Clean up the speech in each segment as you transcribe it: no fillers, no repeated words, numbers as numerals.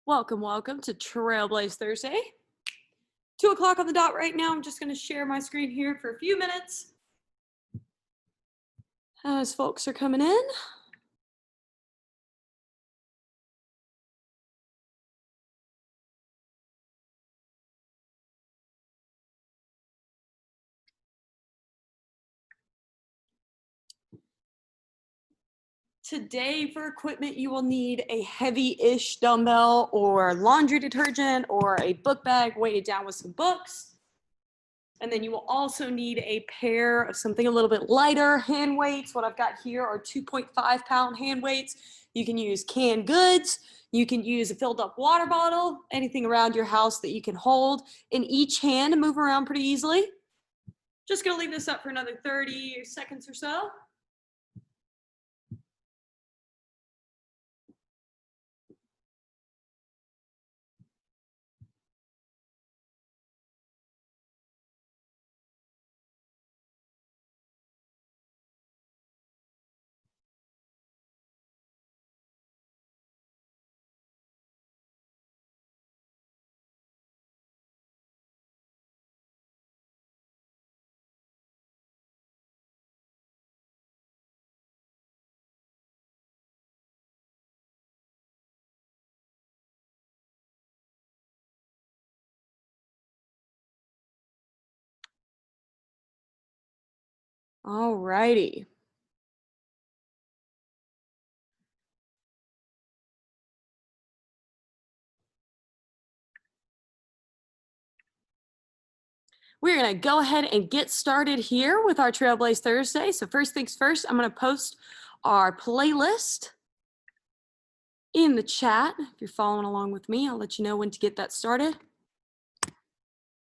Welcome, welcome to Trailblaze Thursday. 2 o'clock on the dot right now. I'm just going to share my screen here for a few minutes as folks are coming in. Today for equipment, you will need a heavy-ish dumbbell or laundry detergent or a book bag weighted down with some books. And then you will also need a pair of something a little bit lighter, hand weights. What I've got here are 2.5-pound hand weights. You can use canned goods. You can use a filled up water bottle, anything around your house that you can hold in each hand and move around pretty easily. Just gonna leave this up for another 30 seconds or so. All righty. We're gonna go ahead and get started here with our Trailblaze Thursday. So first things first, I'm gonna post our playlist in the chat. If you're following along with me, I'll let you know when to get that started.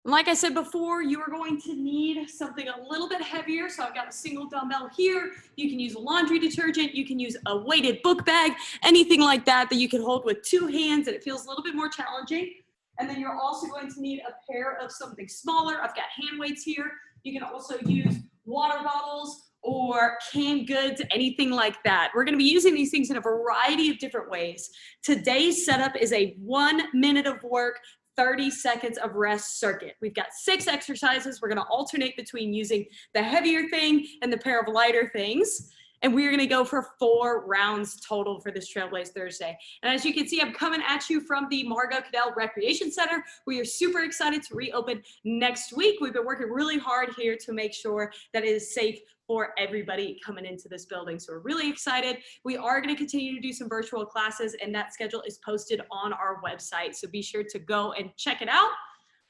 Like I said before, you are going to need something a little bit heavier. So I've got a single dumbbell here. You can use a laundry detergent. You can use a weighted book bag, anything like that that you can hold with two hands and it feels a little bit more challenging. And then you're also going to need a pair of something smaller. I've got hand weights here. You can also use water bottles or canned goods, anything like that. We're going to be using these things in a variety of different ways. Today's setup is a 1 minute of work, 30 seconds of rest circuit. We've got 6 exercises. We're going to alternate between using the heavier thing and the pair of lighter things. And we're going to go for 4 rounds total for this Trailblaze Thursday. And as you can see, I'm coming at you from the Margot Cadell Recreation Center. We are super excited to reopen next week. We've been working really hard here to make sure that it is safe for everybody coming into this building. So we're really excited. We are going to continue to do some virtual classes, and that schedule is posted on our website. So be sure to go and check it out.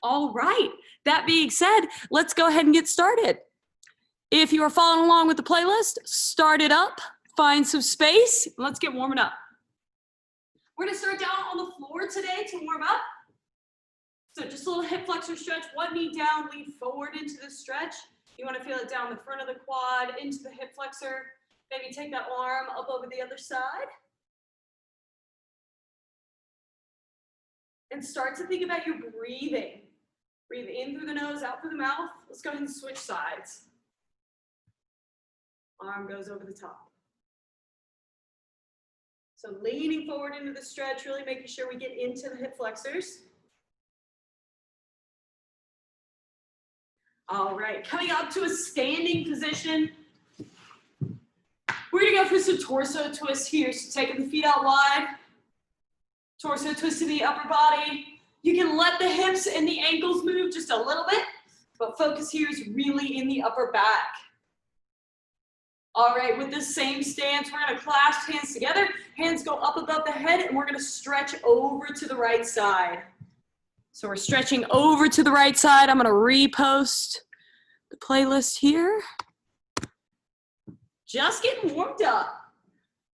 All right. That being said, let's go ahead and get started. If you are following along with the playlist, start it up, find some space, and let's get warming up. We're gonna start down on the floor today to warm up. So just a little hip flexor stretch, one knee down, lean forward into the stretch. You wanna feel it down the front of the quad, into the hip flexor. Maybe take that arm up over the other side. And start to think about your breathing. Breathe in through the nose, out through the mouth. Let's go ahead and switch sides. Arm goes over the top. So leaning forward into the stretch, really making sure we get into the hip flexors. All right, coming up to a standing position. We're gonna go for some torso twists here. So taking the feet out wide, torso twist to the upper body. You can let the hips and the ankles move just a little bit, but focus here is really in the upper back. All right, with the same stance, we're gonna clasp hands together. Hands go up above the head, and we're gonna stretch over to the right side. So we're stretching over to the right side. I'm gonna repost the playlist here. Just getting warmed up.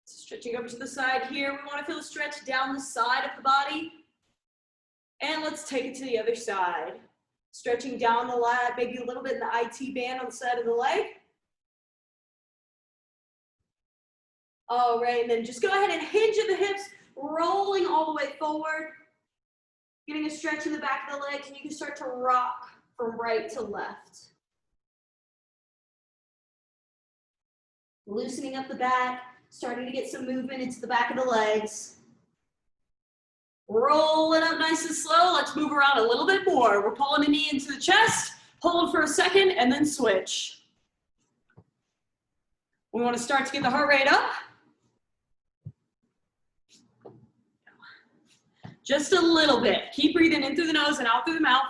Stretching over to the side here. We wanna feel a stretch down the side of the body. And let's take it to the other side. Stretching down the lat, maybe a little bit in the IT band on the side of the leg. All right, and then just go ahead and hinge at the hips, rolling all the way forward. Getting a stretch in the back of the legs, and you can start to rock from right to left. Loosening up the back, starting to get some movement into the back of the legs. Roll it up nice and slow. Let's move around a little bit more. We're pulling a knee into the chest, hold for a second, and then switch. We want to start to get the heart rate up. Just a little bit. Keep breathing in through the nose and out through the mouth.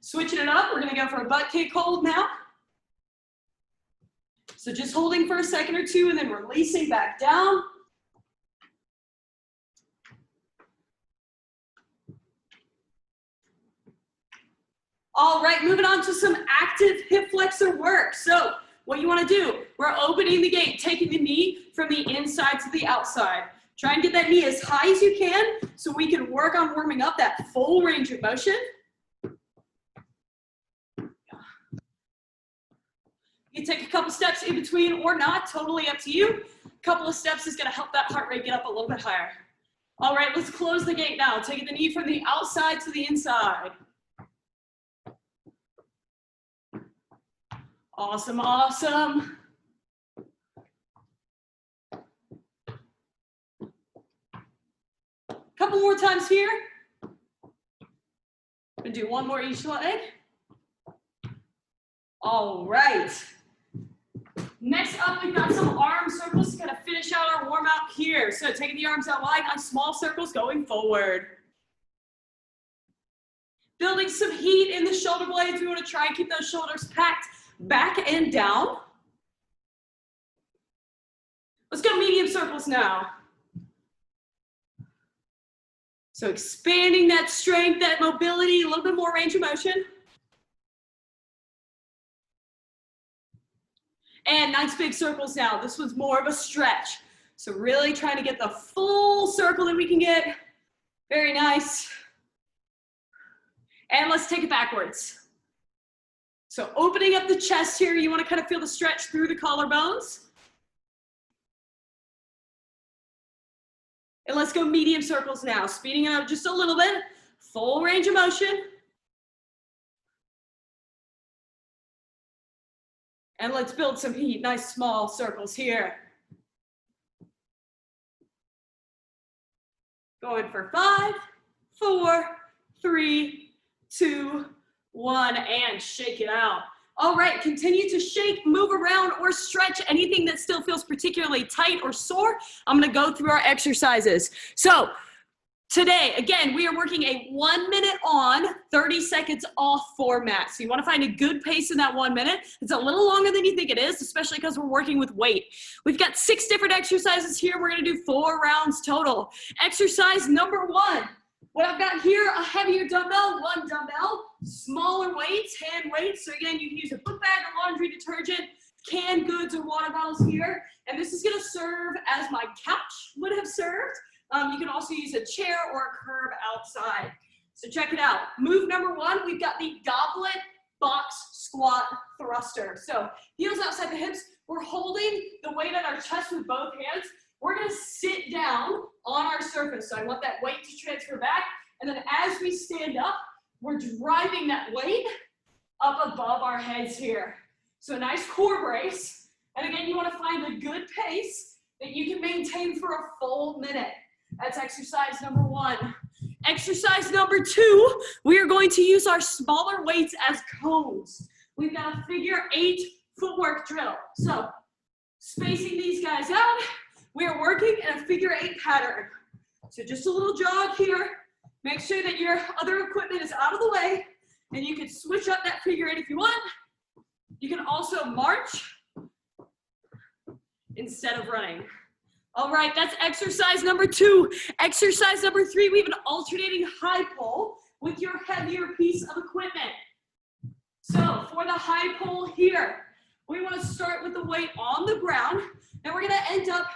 Switching it up, we're gonna go for a butt kick hold now. So just holding for a second or two and then releasing back down. All right, moving on to some active hip flexor work. So what you wanna do, we're opening the gate, taking the knee from the inside to the outside. Try and get that knee as high as you can so we can work on warming up that full range of motion. You can take a couple steps in between or not, totally up to you. A couple of steps is gonna help that heart rate get up a little bit higher. All right, let's close the gate now. Taking the knee from the outside to the inside. Awesome, awesome. Couple more times here. We're gonna do one more each leg. All right. Next up, we've got some arm circles to kind of finish out our warm up here. So taking the arms out wide, nice small circles going forward. Building some heat in the shoulder blades. We want to try and keep those shoulders packed back and down. Let's go medium circles now. So expanding that strength, that mobility, a little bit more range of motion. And nice big circles now. This one's more of a stretch. So really trying to get the full circle that we can get. Very nice. And let's take it backwards. So opening up the chest here, you want to kind of feel the stretch through the collarbones. And let's go medium circles now. Speeding it up just a little bit. Full range of motion. And let's build some heat. Nice small circles here. Going for 5, 4, 3, 2, 1, and shake it out. All right, continue to shake, move around, or stretch anything that still feels particularly tight or sore. I'm gonna go through our exercises. So today, again, we are working a 1 minute on, 30 seconds off format. So you wanna find a good pace in that 1 minute. It's a little longer than you think it is, especially because we're working with weight. We've got 6 different exercises here. We're gonna do 4 rounds total. Exercise number 1. What I've got here, a heavier dumbbell, 1 dumbbell, smaller weights, hand weights. So again, you can use a book bag or laundry detergent, canned goods or water bottles here. And this is gonna serve as my couch would have served. You can also use a chair or a curb outside. So check it out. Move number 1, we've got the goblet box squat thruster. So heels outside the hips, we're holding the weight on our chest with both hands. We're gonna sit down on our surface. So I want that weight to transfer back. And then as we stand up, we're driving that weight up above our heads here. So a nice core brace. And again, you wanna find a good pace that you can maintain for a full minute. That's exercise number 1. Exercise number 2, we are going to use our smaller weights as cones. We've got a figure 8 footwork drill. So spacing these guys out, we are working in a figure 8 pattern. So just a little jog here. Make sure that your other equipment is out of the way, and you can switch up that figure 8 if you want. You can also march instead of running. All right, that's exercise number 2. Exercise number 3, we have an alternating high pull with your heavier piece of equipment. So for the high pull here, we want to start with the weight on the ground, and we're going to end up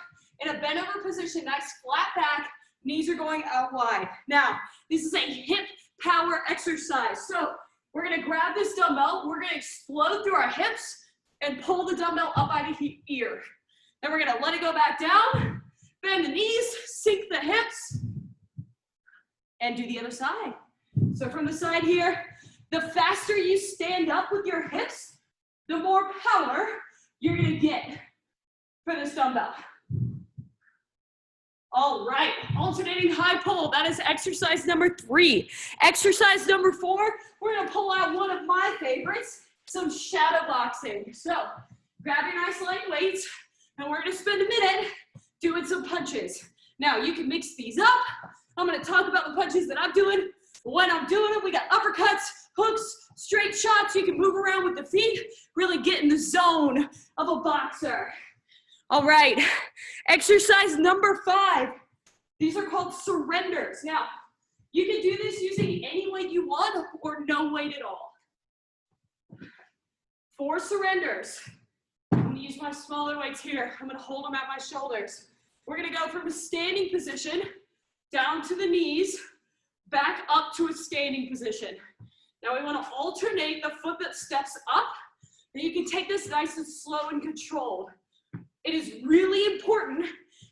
in a bent over position, nice flat back, knees are going out wide. Now, this is a hip power exercise. So we're going to grab this dumbbell, we're going to explode through our hips and pull the dumbbell up by the ear. Then we're gonna let it go back down, bend the knees, sink the hips, and do the other side. So from the side here, the faster you stand up with your hips, the more power you're gonna get for this dumbbell. All right, alternating high pull. That is exercise number 3. Exercise number 4, we're gonna pull out one of my favorites, some shadow boxing. So grab your nice light weights, and we're gonna spend a minute doing some punches. Now you can mix these up. I'm gonna talk about the punches that I'm doing. When I'm doing them, we got uppercuts, hooks, straight shots. You can move around with the feet, really get in the zone of a boxer. All right, exercise number 5. These are called surrenders. Now, you can do this using any weight you want or no weight at all. 4 surrenders. I'm gonna use my smaller weights here. I'm gonna hold them at my shoulders. We're gonna go from a standing position down to the knees, back up to a standing position. Now we wanna alternate the foot that steps up, and you can take this nice and slow and controlled. It is really important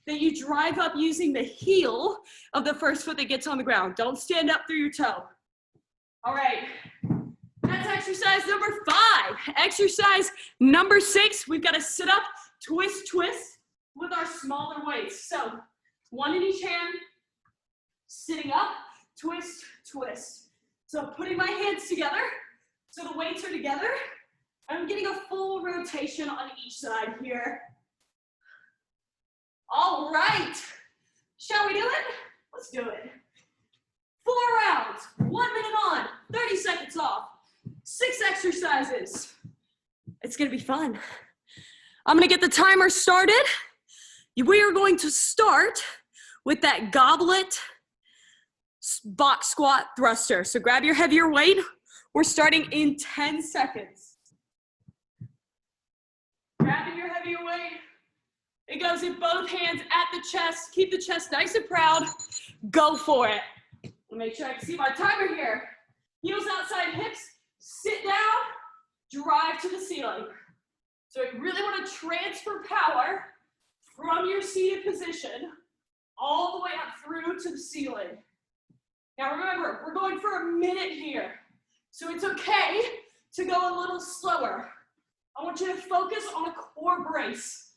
that you drive up using the heel of the first foot that gets on the ground. Don't stand up through your toe. All right, that's exercise number 5. Exercise number 6, we've got to sit up, twist, twist with our smaller weights. So 1 in each hand, sitting up, twist, twist. So putting my hands together, so the weights are together. I'm getting a full rotation on each side here. All right, shall we do it? Let's do it. 4 rounds, 1 minute on, 30 seconds off, 6 exercises. It's gonna be fun. I'm gonna get the timer started. We are going to start with that goblet box squat thruster. So grab your heavier weight. We're starting in 10 seconds. Grabbing your heavier weight. It goes in both hands at the chest. Keep the chest nice and proud. Go for it. Make sure I can see my timer here. Heels outside hips. Sit down. Drive to the ceiling. So you really want to transfer power from your seated position all the way up through to the ceiling. Now remember, we're going for a minute here. So it's okay to go a little slower. I want you to focus on a core brace.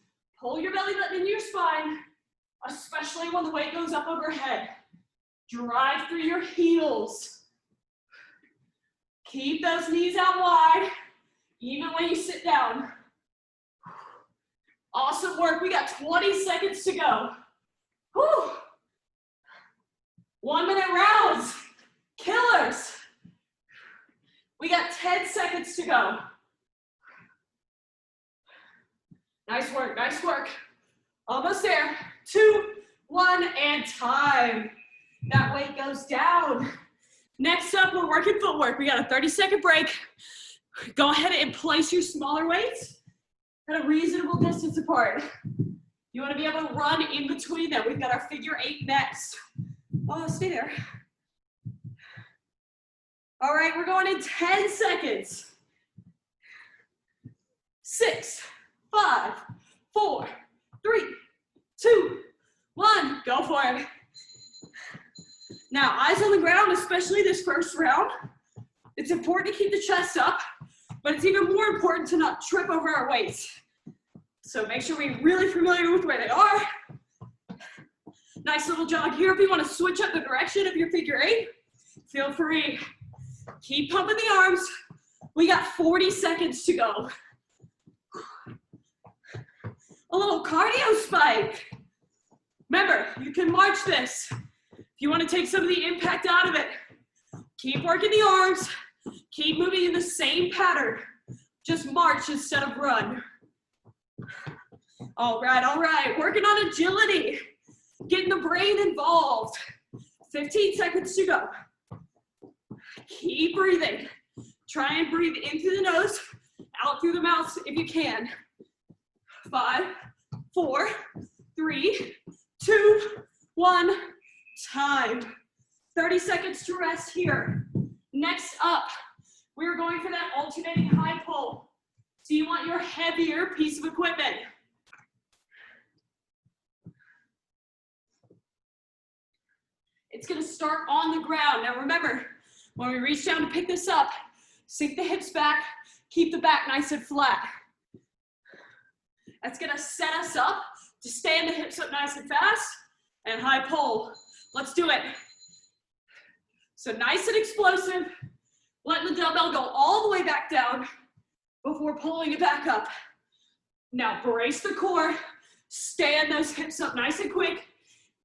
Pull your belly button into your spine, especially when the weight goes up overhead. Drive through your heels. Keep those knees out wide, even when you sit down. Awesome work. We got 20 seconds to go. Whew. 1 minute rounds. Killers. We got 10 seconds to go. Nice work, nice work. Almost there. 2, 1, and time. That weight goes down. Next up, we're working footwork. We got a 30-second break. Go ahead and place your smaller weights at a reasonable distance apart. You want to be able to run in between them. We've got our figure 8 next. Oh, stay there. All right, we're going in 10 seconds. 6, 5, 4, 3, 2, 1. Go for it. Now, eyes on the ground, especially this first round. It's important to keep the chest up, but it's even more important to not trip over our weights. So make sure we're really familiar with where they are. Nice little jog here. If you want to switch up the direction of your figure 8, feel free. Keep pumping the arms. We got 40 seconds to go. A little cardio spike. Remember, you can march this. If you want to take some of the impact out of it, keep working the arms. Keep moving in the same pattern. Just march instead of run. All right. Working on agility. Getting the brain involved. 15 seconds to go. Keep breathing. Try and breathe in through the nose, out through the mouth if you can. 5, 4, 3, 2, 1, time. 30 seconds to rest here. Next up, we're going for that alternating high pull. So you want your heavier piece of equipment. It's gonna start on the ground. Now remember, when we reach down to pick this up, sink the hips back, keep the back nice and flat. That's gonna set us up to stand the hips up nice and fast and high pull. Let's do it. So nice and explosive. Letting the dumbbell go all the way back down before pulling it back up. Now brace the core. Stand those hips up nice and quick.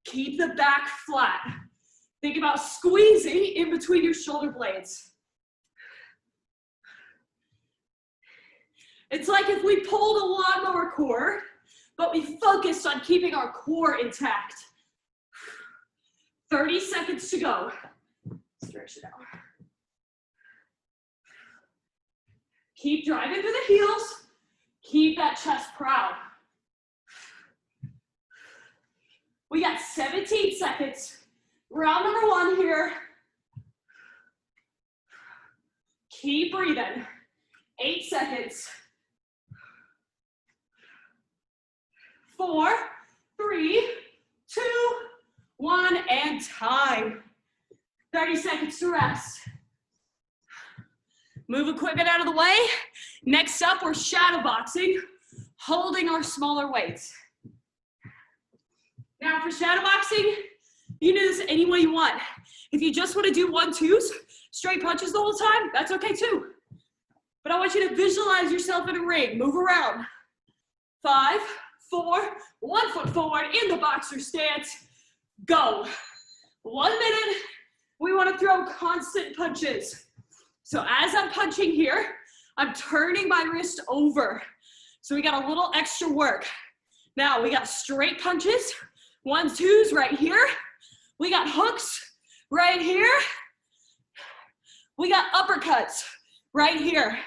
Keep the back flat. Think about squeezing in between your shoulder blades. It's like if we pulled a lawnmower cord, but we focused on keeping our core intact. 30 seconds to go. Stretch it out. Keep driving through the heels. Keep that chest proud. We got 17 seconds. Round number 1 here. Keep breathing. 8 seconds. 4, 3, 2, 1, and time. 30 seconds to rest. Move equipment out of the way. Next up, we're shadow boxing, holding our smaller weights. Now for shadow boxing, you can do this any way you want. If you just want to do 1-2s, straight punches the whole time, that's okay too. But I want you to visualize yourself in a ring. Move around. 5, 4, 1 foot forward in the boxer stance. Go. 1 minute. We want to throw constant punches. So as I'm punching here, I'm turning my wrist over. So we got a little extra work. Now we got straight punches, 1-2s right here. We got hooks right here. We got uppercuts right here.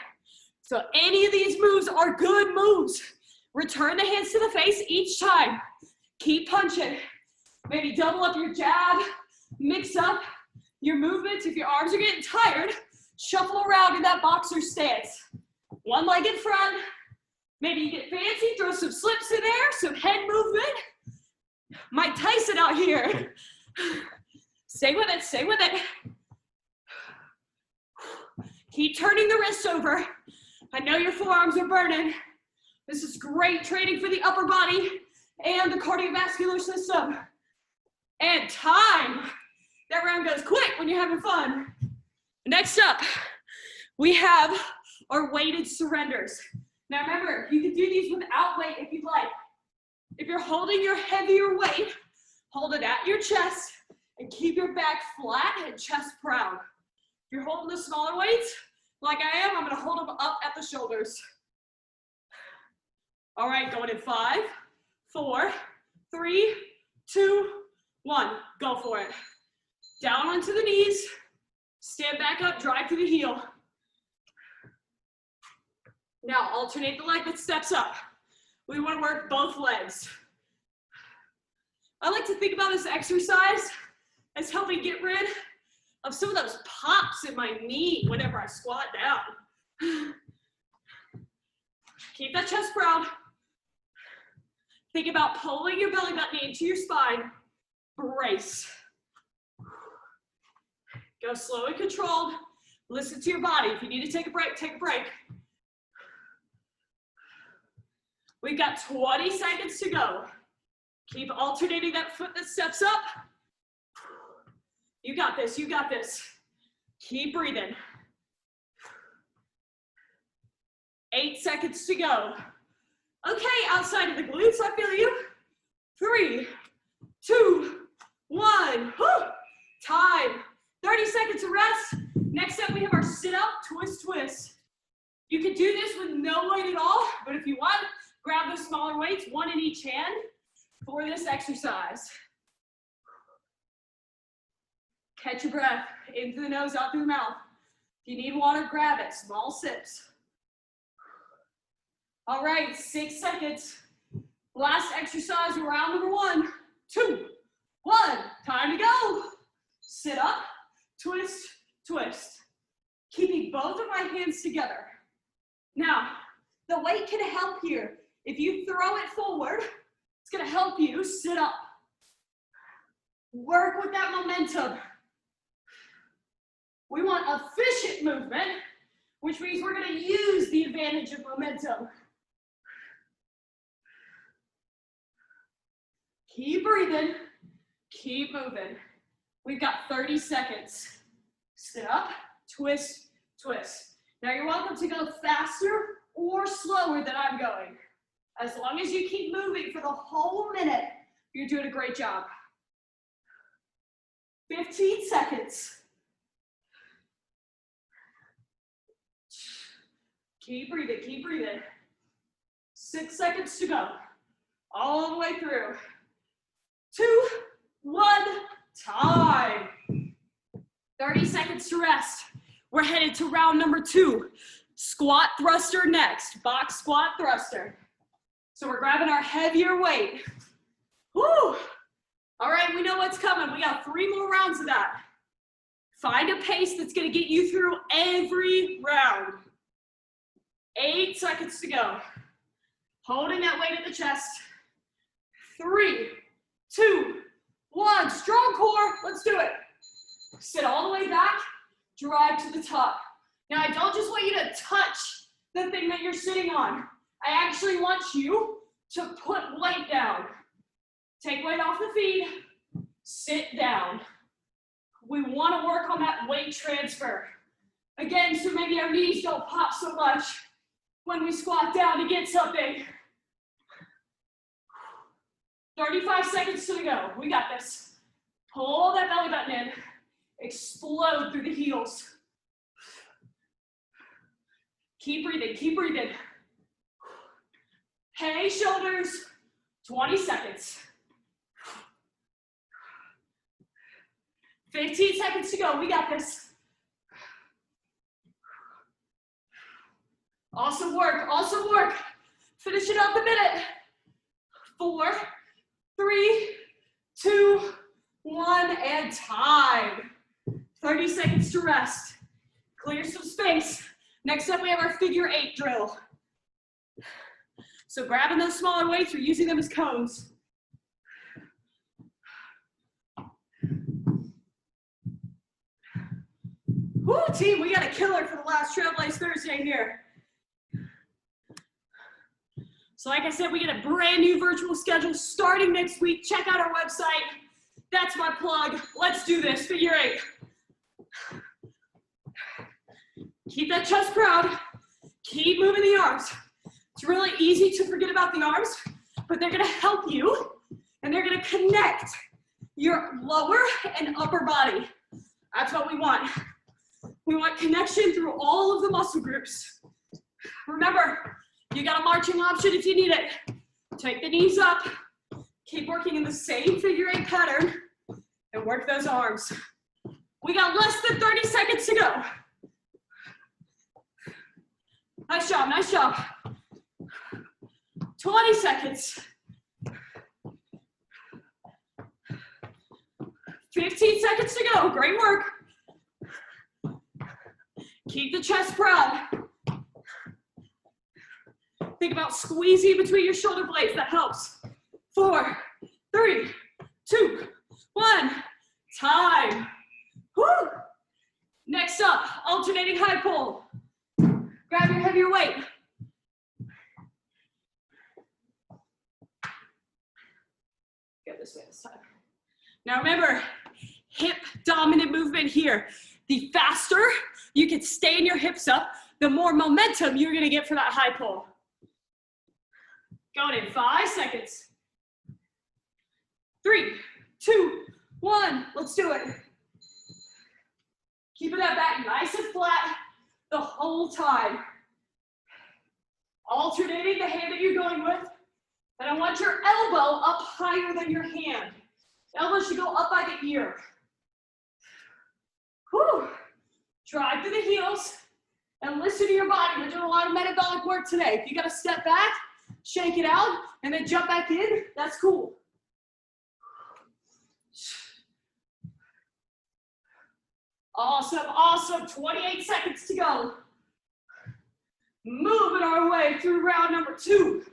So any of these moves are good moves. Return the hands to the face each time. Keep punching. Maybe double up your jab, mix up your movements. If your arms are getting tired, shuffle around in that boxer stance. One leg in front. Maybe you get fancy, throw some slips in there, some head movement. Mike Tyson out here. Stay with it, stay with it. Keep turning the wrists over. I know your forearms are burning. This is great training for the upper body and the cardiovascular system. And time. That round goes quick when you're having fun. Next up, we have our weighted surrenders. Now remember, you can do these without weight if you'd like. If you're holding your heavier weight, hold it at your chest and keep your back flat and chest proud. If you're holding the smaller weights, like I am, I'm gonna hold them up at the shoulders. All right, going in 5, 4, 3, 2, 1. Go for it. Down onto the knees. Stand back up, drive through the heel. Now alternate the leg that steps up. We want to work both legs. I like to think about this exercise as helping get rid of some of those pops in my knee whenever I squat down. Keep that chest proud. Think about pulling your belly button into your spine. Brace. Go slow and controlled. Listen to your body. If you need to take a break, take a break. We've got 20 seconds to go. Keep alternating that foot that steps up. You got this, you got this. Keep breathing. 8 seconds to go. Okay, outside of the glutes, I feel you. 3, 2, 1. Whew. Time. 30 seconds of rest. Next up, we have our sit-up, twist, twist. You can do this with no weight at all, but if you want, grab those smaller weights, 1 in each hand for this exercise. Catch your breath, in through the nose, out through the mouth. If you need water, grab it, small sips. All right, 6 seconds. Last exercise, round number 1, 2, 1. Time to go. Sit up, twist, twist. Keeping both of my hands together. Now, the weight can help here. If you throw it forward, it's gonna help you sit up. Work with that momentum. We want efficient movement, which means we're gonna use the advantage of momentum. Keep breathing. Keep moving. We've got 30 seconds. Sit up, twist, twist. Now you're welcome to go faster or slower than I'm going. As long as you keep moving for the whole minute, you're doing a great job. 15 seconds. Keep breathing, keep breathing. 6 seconds to go. All the way through. 2, 1, time. 30 seconds to rest. We're headed to round number 2. Squat thruster next, box squat thruster. So we're grabbing our heavier weight. Woo! All right, we know what's coming. We got 3 more rounds of that. Find a pace that's gonna get you through every round. 8 seconds to go. Holding that weight at the chest. 3, 2, 1. Strong core, let's do it. Sit all the way back, drive to the top. Now I don't just want you to touch the thing that you're sitting on. I actually want you to put weight down. Take weight off the feet, sit down. We want to work on that weight transfer. Again, so maybe our knees don't pop so much when we squat down to get something. 35 seconds to go. We got this. Pull that belly button in. Explode through the heels. Keep breathing, keep breathing. Hey, shoulders. 20 seconds. 15 seconds to go. We got this. Awesome work, awesome work. Finishing up the minute. 4, 3, 2, 1, and time. 30 seconds to rest. Clear some space. Next up, we have our figure 8 drill. So grabbing those smaller weights, we're using them as cones. Woo, team, we got a killer for the last Trailblaze Thursday here. So like I said, we get a brand new virtual schedule starting next week. Check out our website. That's my plug. Let's do this, figure 8. Keep that chest proud. Keep moving the arms. It's really easy to forget about the arms, but they're gonna help you and they're gonna connect your lower and upper body. That's what we want. We want connection through all of the muscle groups. Remember, you got a marching option if you need it. Take the knees up, keep working in the same figure 8 pattern, and work those arms. We got less than 30 seconds to go. Nice job, nice job. 20 seconds. 15 seconds to go, great work. Keep the chest proud. Think about squeezing between your shoulder blades, that helps. 4, 3, 2, 1, time. Woo! Next up, alternating high pull. Grab your heavier weight. Go this way this time. Now remember, hip dominant movement here. The faster you can stand your hips up, the more momentum you're gonna get for that high pull. Going in 5 seconds. 3, 2, 1, let's do it. Keeping that back nice and flat the whole time. Alternating the hand that you're going with, and I want your elbow up higher than your hand. The elbow should go up by the ear. Whew. Drive through the heels and listen to your body. We're doing a lot of metabolic work today. If you gotta step back, shake it out, and then jump back in, that's cool. Awesome, awesome. 28 seconds to go. Moving our way through round number 2.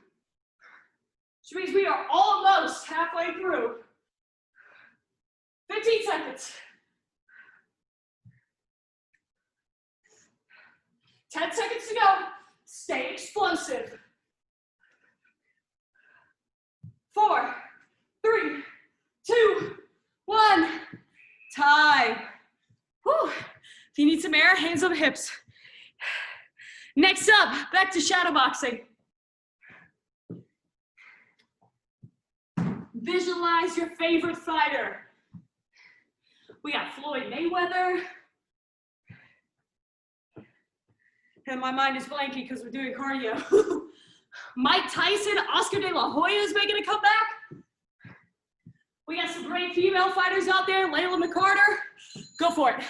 Which means we are almost halfway through. 15 seconds. 10 seconds to go. Stay explosive. 4, 3, 2, Time. Whew. If you need some air, hands on the hips. Next up, back to shadow boxing. Visualize your favorite fighter. We got Floyd Mayweather. And my mind is blanking because we're doing cardio. Mike Tyson, Oscar De La Hoya is making a comeback. We got some great female fighters out there. Layla McCarter, go for it.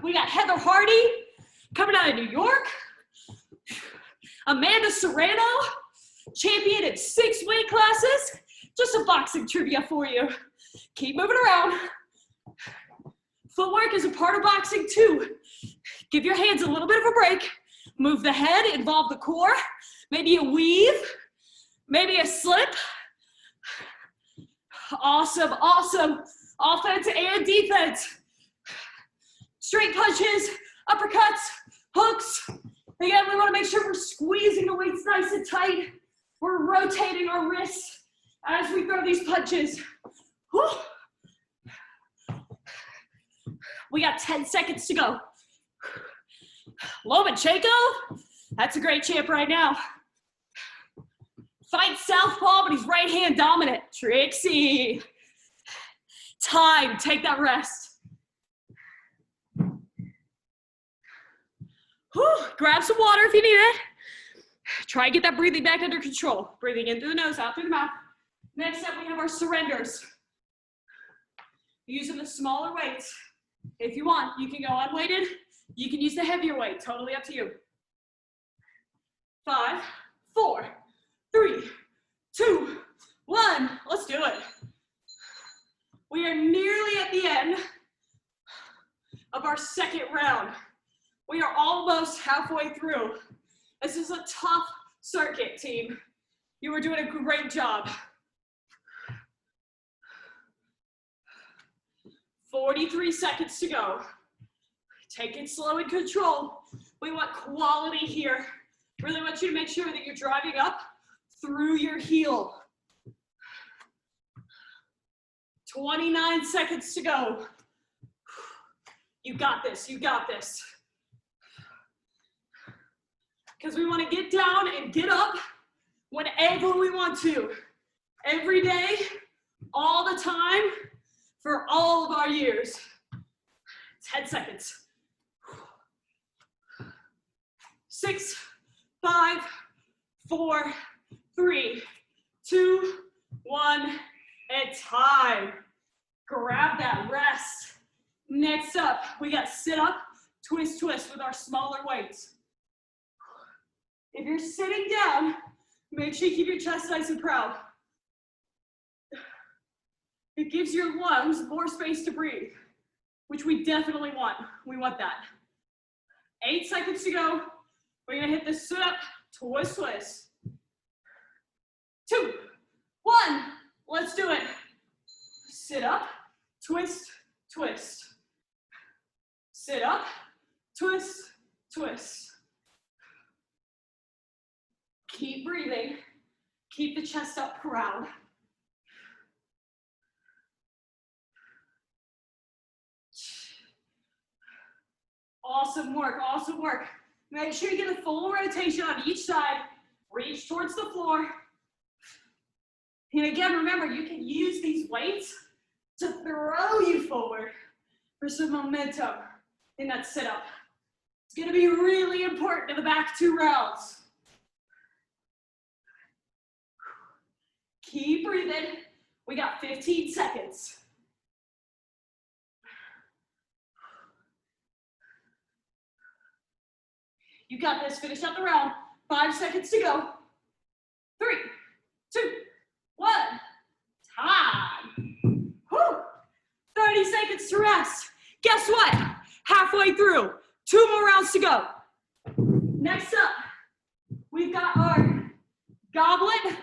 We got Heather Hardy coming out of New York. Amanda Serrano, champion in 6 weight classes. Just some boxing trivia for you. Keep moving around. Footwork is a part of boxing too. Give your hands a little bit of a break. Move the head, involve the core. Maybe a weave, maybe a slip. Awesome, awesome. Offense and defense. Straight punches, uppercuts, hooks. Again, we want to make sure we're squeezing the weights nice and tight. We're rotating our wrists as we throw these punches. Whew. We got 10 seconds to go. Lomachenko, that's a great champ right now. Fight southpaw, but he's right hand dominant. Trixie. Time, take that rest. Whew. Grab some water if you need it. Try and get that breathing back under control. Breathing in through the nose, out through the mouth. Next up, we have our surrenders. Using the smaller weights. If you want, you can go unweighted. You can use the heavier weight, totally up to you. 5, 4, 3, 2, 1. Let's do it. We are nearly at the end of our second round. We are almost halfway through. This is a tough circuit, team. You are doing a great job. 43 seconds to go. Take it slow and control. We want quality here. Really want you to make sure that you're driving up through your heel. 29 seconds to go. You got this, you got this. Because we want to get down and get up whenever we want to. Every day, all the time, for all of our years. 10 seconds. 6, 5, 4, 3, 2, 1, and time. Grab that rest. Next up, we got sit up, twist, twist with our smaller weights. If you're sitting down, make sure you keep your chest nice and proud. It gives your lungs more space to breathe, which we definitely want. We want that. 8 seconds to go. We're gonna hit the sit up, twist, twist. 2, 1, let's do it. Sit up, twist, twist. Sit up, twist, twist. Keep breathing. Keep the chest up proud. Awesome work, awesome work. Make sure you get a full rotation on each side. Reach towards the floor. And again, remember, you can use these weights to throw you forward for some momentum in that sit-up. It's gonna be really important in the back 2 rounds. Keep breathing. We got 15 seconds. You got this, finish out the round. 5 seconds to go. 3, 2, 1, time. Whew. 30 seconds to rest. Guess what? Halfway through. 2 more rounds to go. Next up, we've got our goblet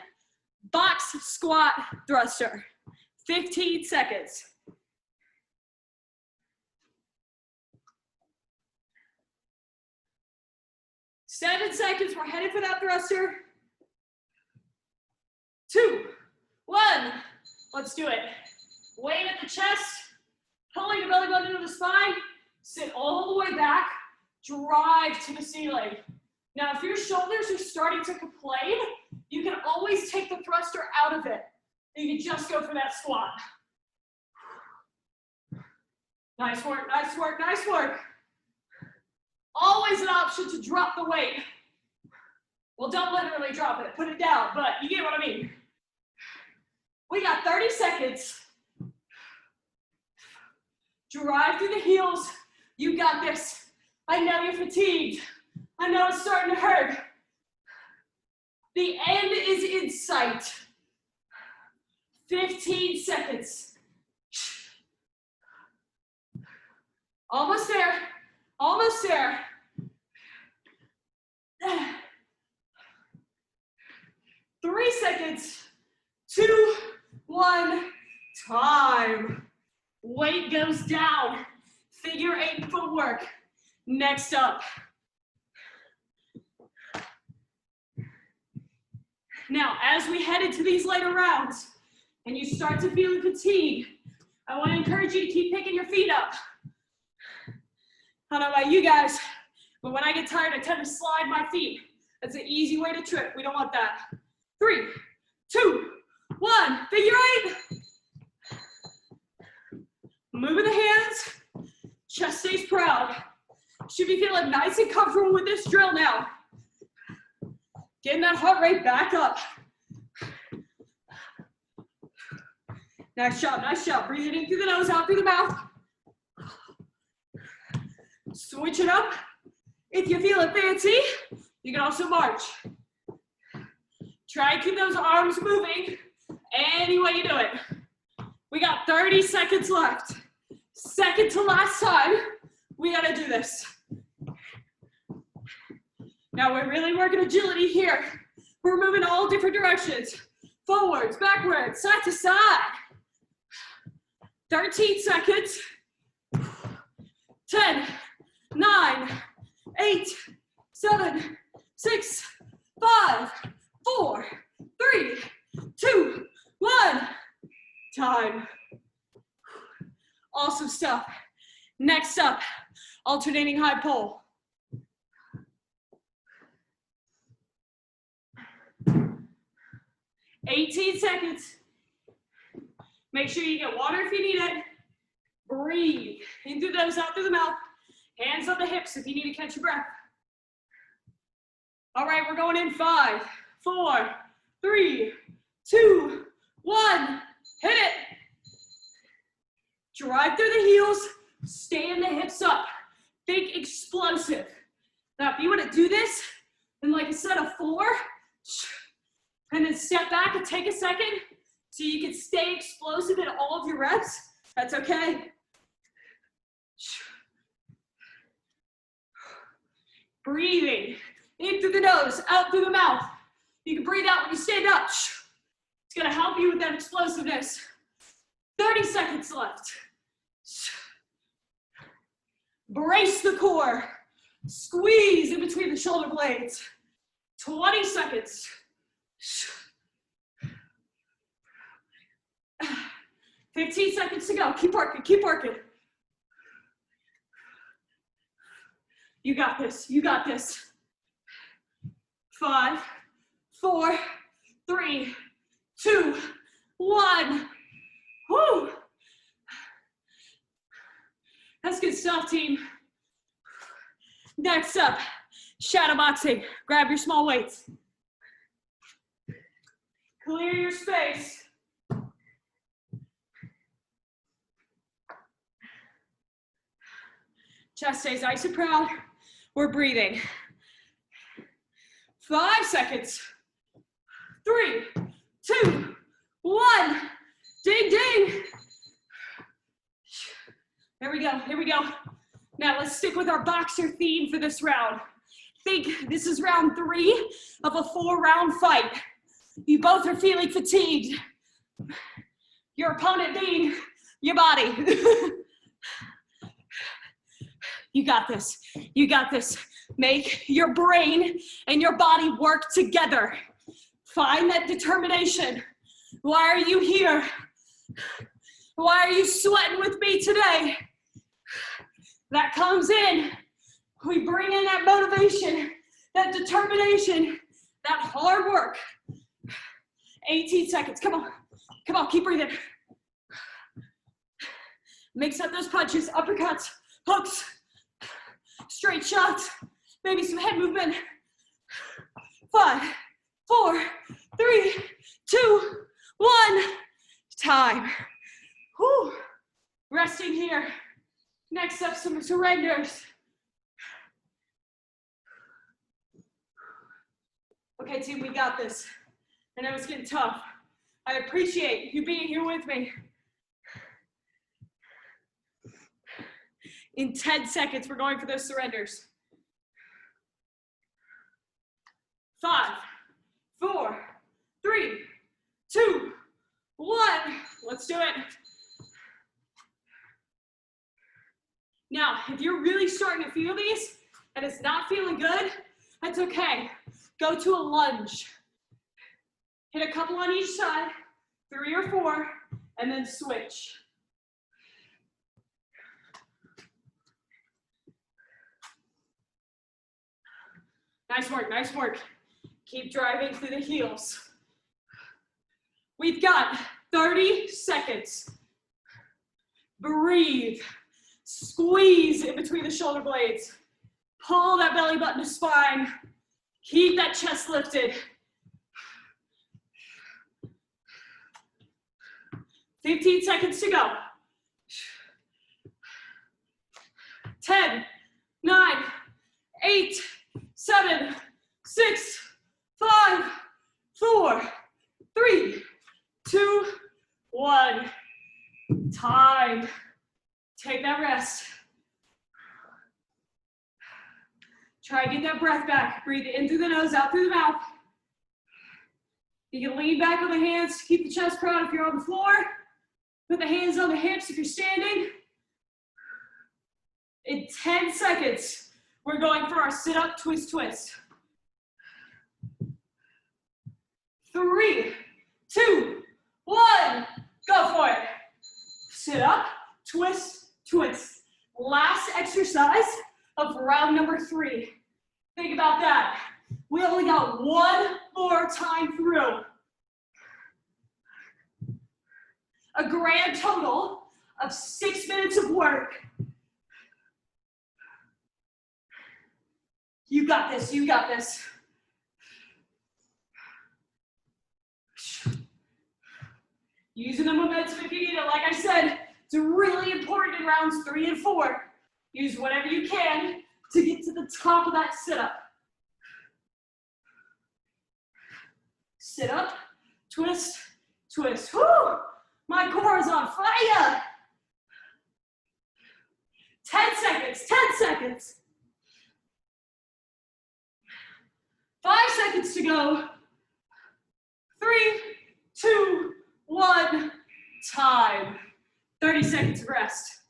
box squat thruster. 15 seconds. 7 seconds, we're headed for that thruster. 2, 1, Let's do it. Weight at the chest, pulling the belly button into the spine, sit all the way back, drive to the ceiling. Now, if your shoulders are starting to complain, you can always take the thruster out of it. You can just go for that squat. Nice work, nice work, nice work. Always an option to drop the weight. Well, don't literally drop it, put it down, but you get what I mean. We got 30 seconds. Drive through the heels. You got this. I know you're fatigued. I know it's starting to hurt. The end is in sight. 15 seconds. Almost there. Almost there. 3 seconds. 2, 1, time. Weight goes down. Figure 8 footwork. Next up. Now, as we head into these later rounds and you start to feel fatigue, I want to encourage you to keep picking your feet up. I don't know about you guys, but when I get tired, I tend to slide my feet. That's an easy way to trip. We don't want that. 3, 2, 1, figure 8. Moving the hands, chest stays proud. Should be feeling nice and comfortable with this drill now. Getting that heart rate back up. Nice job, nice job. Breathing in through the nose, out through the mouth. Switch it up. If you feel it fancy, you can also march. Try and keep those arms moving any way you do it. We got 30 seconds left. Second to last time, we gotta do this. Now we're really working agility here. We're moving all different directions. Forwards, backwards, side to side. 13 seconds. 10, 9, 8, 7, 6, 5, 4, 3, 2, 1. Time. Awesome stuff. Next up, alternating high pull. $18 seconds. Make sure you get water if you need it. Breathe. In through the nose, out through the mouth. Hands on the hips if you need to catch your breath. All right, we're going in 5, 4, 3, 2, 1. Hit it. Drive through the heels. Stand the hips up. Think explosive. Now, if you want to do this in like a set of 4, and then step back and take a second so you can stay explosive in all of your reps, that's okay. Breathing in through the nose, out through the mouth. You can breathe out when you stand up. It's gonna help you with that explosiveness. 30 seconds left. Brace the core. Squeeze in between the shoulder blades. 20 seconds. 15 seconds to go. Keep working, keep working. You got this, you got this. 5, 4, 3, 2, 1. Whew. That's good stuff, team. Next up, shadow boxing. Grab your small weights. Clear your space. Chest stays nice and proud. We're breathing. 5 seconds. 3, 2, 1. Ding, ding. Here we go, here we go. Now let's stick with our boxer theme for this round. Think this is round 3 of a 4-round fight. You both are feeling fatigued. Your opponent being your body. You got this, you got this. Make your brain and your body work together. Find that determination. Why are you here? Why are you sweating with me today? That comes in. We bring in that motivation, that determination, that hard work. 18 seconds, come on. Come on, keep breathing. Mix up those punches, uppercuts, hooks, straight shots, maybe some head movement. 5, 4, 3, 2, 1, time. Whew. Resting here. Next up, some surrenders. Okay, team, we got this. I know it's getting tough. I appreciate you being here with me. In 10 seconds, we're going for those surrenders. 5, 4, 3, 2, 1. Let's do it. Now, if you're really starting to feel these and it's not feeling good, that's okay. Go to a lunge. Hit a couple on each side, 3 or 4, and then switch. Nice work, nice work. Keep driving through the heels. We've got 30 seconds. Breathe. Squeeze in between the shoulder blades. Pull that belly button to spine. Keep that chest lifted. 15 seconds to go. 10, 9, 8, 7, 6, 5, 4, 3, 2, 1. Time. Take that rest. Try and get that breath back. Breathe in through the nose, out through the mouth. You can lean back on the hands, keep the chest proud if you're on the floor. Put the hands on the hips if you're standing. In 10 seconds, we're going for our sit-up, twist, twist. 3, 2, 1, go for it. Sit up, twist, twist. Last exercise of round number 3. Think about that. We only got one more time through. A grand total of 6 minutes of work. You got this, you got this. Using the momentum if you need it. Like I said, it's really important in rounds 3 and 4. Use whatever you can to get to the top of that sit-up. Sit up, twist, twist. Woo! My core is on fire. 10 seconds, 10 seconds. 5 seconds to go. 3, 2, 1, time. 30 seconds of rest.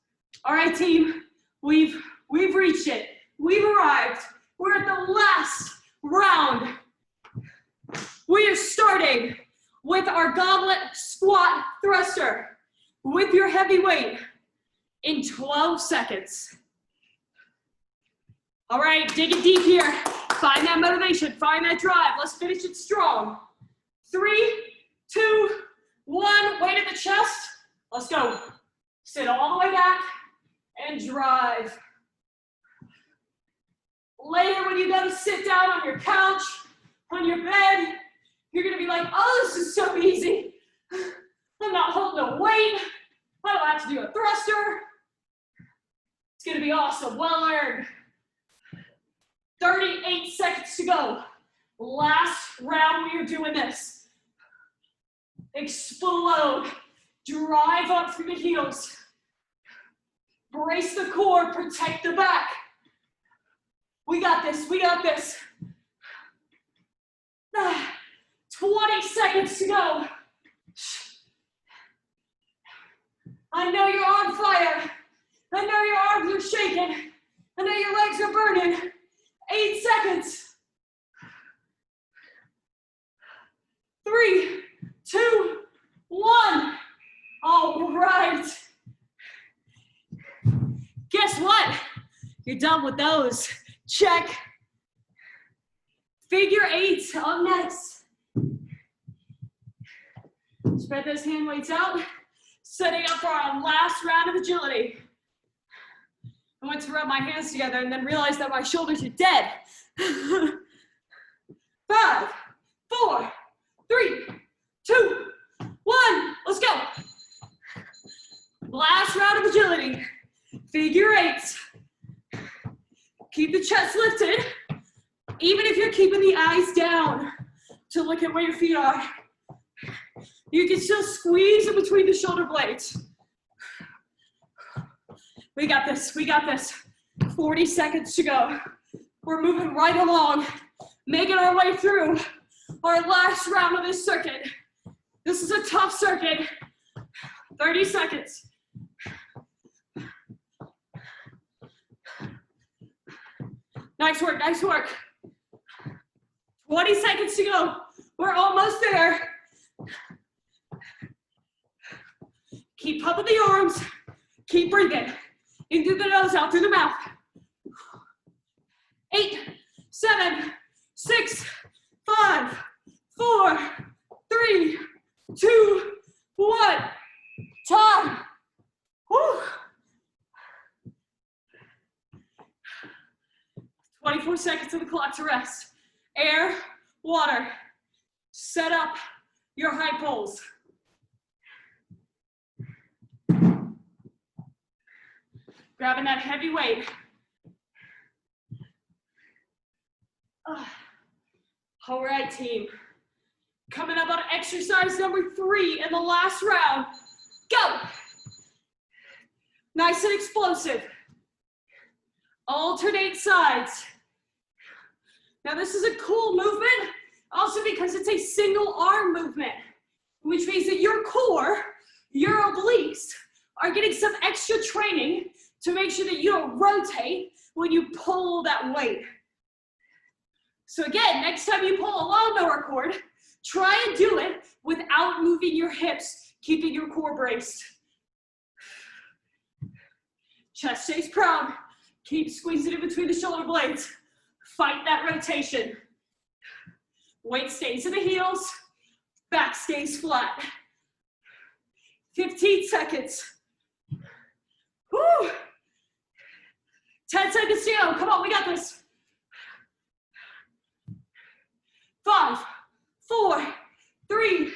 All right, team, we've reached it. We've arrived. We're at the last round. We are starting with our goblet squat thruster with your heavy weight in 12 seconds. All right, dig it deep here. Find that motivation, find that drive. Let's finish it strong. 3, 2, 1, weight at the chest. Let's go. Sit all the way back and drive. Later, when you go to sit down on your couch, on your bed, you're gonna be like, oh, this is so easy. I'm not holding a weight. I don't have to do a thruster. It's gonna be awesome, well earned. 38 seconds to go. Last round, we are doing this. Explode. Drive up through the heels. Brace the core, protect the back. We got this, we got this. 20 seconds to go. I know you're on fire. I know your arms are shaking. I know your legs are burning. 8 seconds. 3, 2, 1. All right. Guess what? You're done with those. Check. Figure eight up next. Spread those hand weights out. Setting up for our last round of agility. I went to rub my hands together and then realized that my shoulders are dead. 5, 4, 3, 2, 1. Let's go. Last round of agility. Figure eights. Keep the chest lifted, even if you're keeping the eyes down to look at where your feet are. You can still squeeze in between the shoulder blades. We got this, we got this. 40 seconds to go. We're moving right along, making our way through our last round of this circuit. This is a tough circuit. 30 seconds. Nice work, nice work. 20 seconds to go. We're almost there. Keep pumping the arms. Keep breathing. In through the nose, out through the mouth. 8, 7, 6, 5, 4, 3, 2, 1. Time. Woo. 24 seconds of the clock to rest. Air, water. Set up your high pulls. Grabbing that heavy weight. All right, team. Coming up on exercise number 3 in the last round. Go! Nice and explosive. Alternate sides. Now this is a cool movement, also because it's a single arm movement, which means that your core, your obliques, are getting some extra training to make sure that you don't rotate when you pull that weight. So again, next time you pull a lawnmower cord, try and do it without moving your hips, keeping your core braced. Chest stays proud. Keep squeezing in between the shoulder blades. Fight that rotation. Weight stays in the heels. Back stays flat. 15 seconds. Woo! 10 seconds to go. Come on, we got this. 5, 4, 3,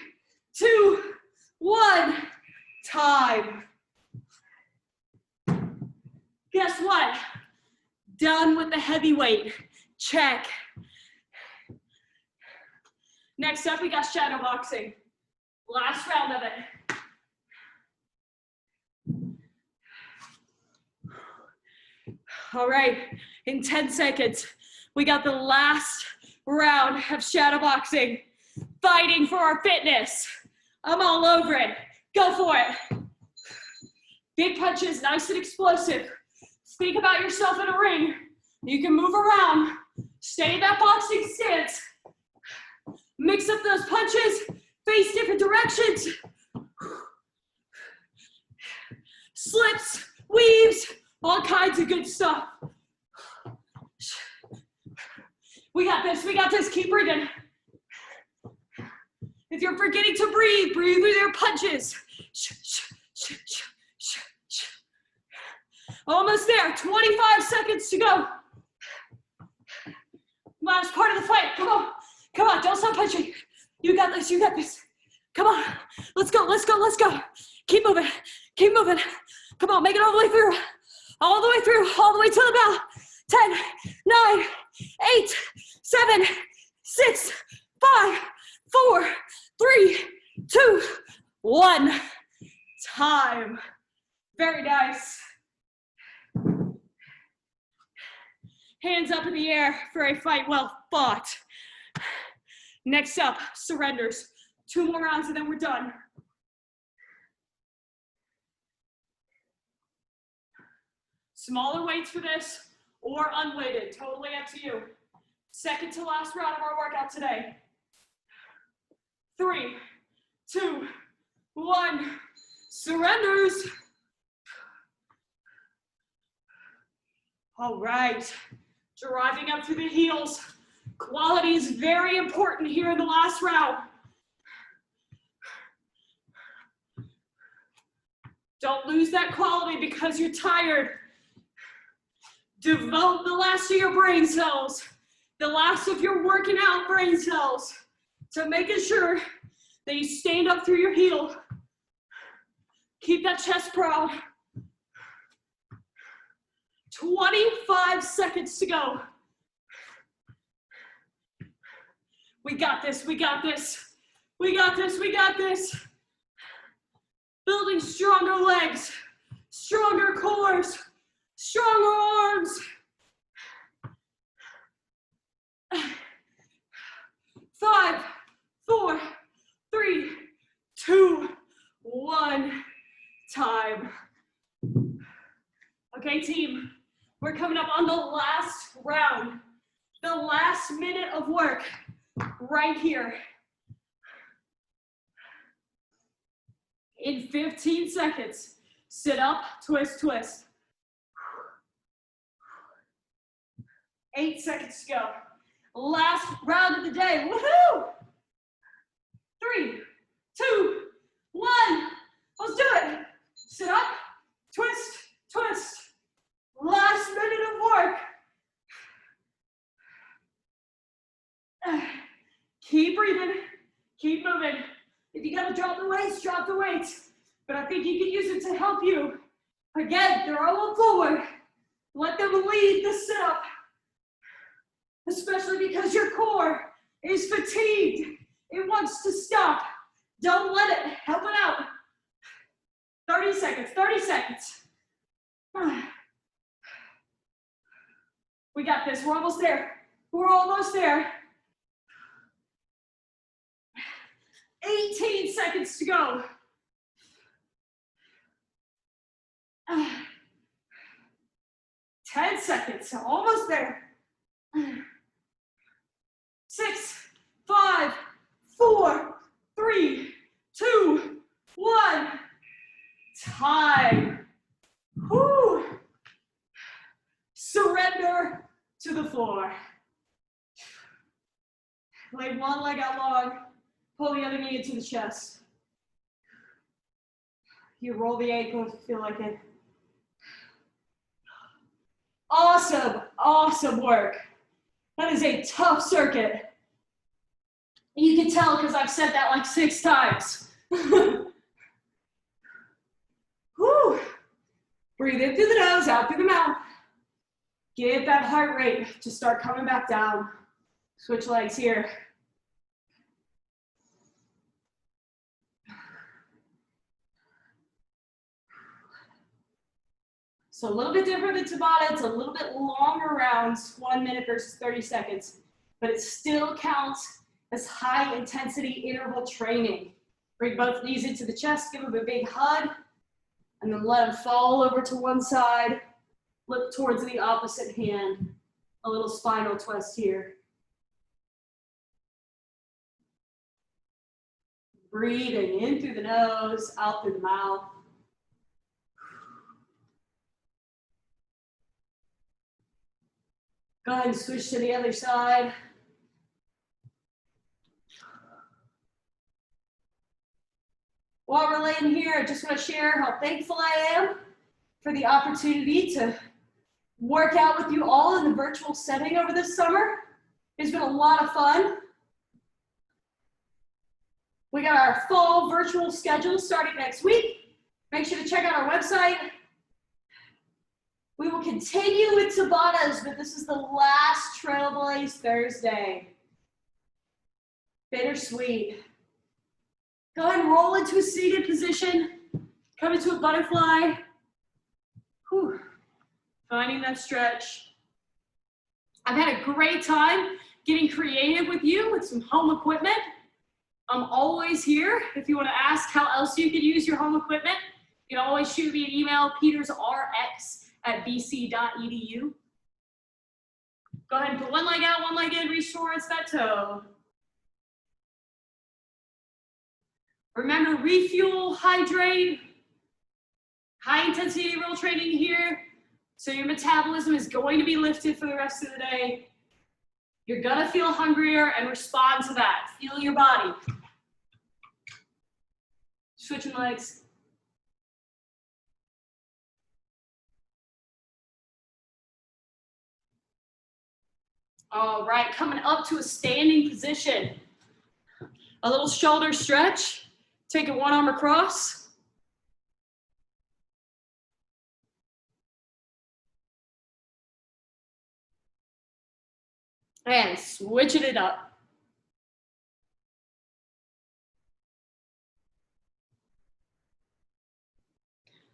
2, 1. Time. Guess what? Done with the heavy weight. Check. Next up, we got shadow boxing. Last round of it. All right, in 10 seconds, we got the last round of shadow boxing. Fighting for our fitness. I'm all over it. Go for it. Big punches, nice and explosive. Think about yourself in a ring. You can move around. Stay in that boxing stance. Mix up those punches. Face different directions. Slips, weaves, all kinds of good stuff. We got this, we got this. Keep breathing. If you're forgetting to breathe, breathe with your punches. Almost there, 25 seconds to go. Last part of the fight, come on. Come on, don't stop punching. You got this, you got this. Come on, let's go, let's go, let's go. Keep moving, keep moving. Come on, make it all the way through. All the way through, all the way to the bell. 10, 9, 8, 7, 6, 5, 4, 3, 2, 1. Time. Very nice. Hands up in the air for a fight well fought. Next up, surrenders. 2 more rounds and then we're done. Smaller weights for this or unweighted, totally up to you. Second to last round of our workout today. 3, 2, 1. Surrenders. All right, driving up through the heels. Quality is very important here in the last round. Don't lose that quality because you're tired. Devote the last of your brain cells, the last of your working out brain cells, to making sure that you stand up through your heel. Keep that chest proud. 25 seconds to go. We got this, we got this. We got this, we got this. Building stronger legs, stronger cores, stronger arms. 5, 4, 3, 2, 1, time. Okay, team, we're coming up on the last round, the last minute of work right here. In 15 seconds, sit up, twist, twist. 8 seconds to go. Last round of the day, woohoo! 3, 2, 1, let's do it. Sit up, twist, twist. Last minute of work. Keep breathing, keep moving. If you gotta drop the weights, drop the weights. But I think you can use it to help you. Again, throw them forward. Let them lead the sit-up. Especially because your core is fatigued. It wants to stop. Don't let it. Help it out. 30 seconds, 30 seconds. We got this, we're almost there. We're almost there. 18 seconds to go. 10 seconds, almost there. 6, 5, 4, 3, 2, 1. Time. Whew. Surrender to the floor. Lay one leg out long. Pull the other knee into the chest. You roll the ankle if you feel like it. Awesome, awesome work. That is a tough circuit. You can tell because I've said that like 6 times. Whew. Breathe in through the nose, out through the mouth. Get that heart rate to start coming back down. Switch legs here. So a little bit different than Tabata. It's a little bit longer rounds, 1 minute versus 30 seconds, but it still counts as high intensity interval training. Bring both knees into the chest, give them a big hug, and then let them fall over to one side, flip towards the opposite hand. A little spinal twist here. Breathing in through the nose, out through the mouth. Go ahead and switch to the other side. While we're laying here, I just want to share how thankful I am for the opportunity to work out with you all in the virtual setting over this summer. It's been a lot of fun. We got our fall virtual schedule starting next week. Make sure to check out our website. We will continue with Tabatas, but this is the last Trailblaze Thursday. Bittersweet. Go ahead and roll into a seated position. Come into a butterfly. Whew. Finding that stretch. I've had a great time getting creative with you with some home equipment. I'm always here. If you want to ask how else you could use your home equipment, you can always shoot me an email, petersrx@bc.edu. Go ahead and put one leg out, one leg in, reach towards that toe. Remember, refuel, hydrate, High intensity interval training here. So your metabolism is going to be lifted for the rest of the day. You're gonna feel hungrier and respond to that. Feel your body. Switching legs. All right, coming up to a standing position. A little shoulder stretch. Taking one arm across. And switching it up.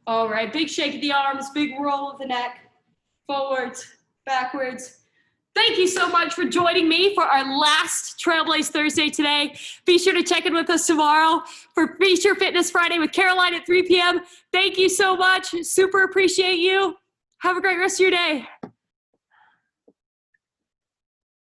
All right, big shake of the arms, big roll of the neck. Forwards, backwards. Thank you so much for joining me for our last Trailblaze Thursday today. Be sure to check in with us tomorrow for Feature Fitness Friday with Caroline at 3 p.m. Thank you so much. Super appreciate you. Have a great rest of your day.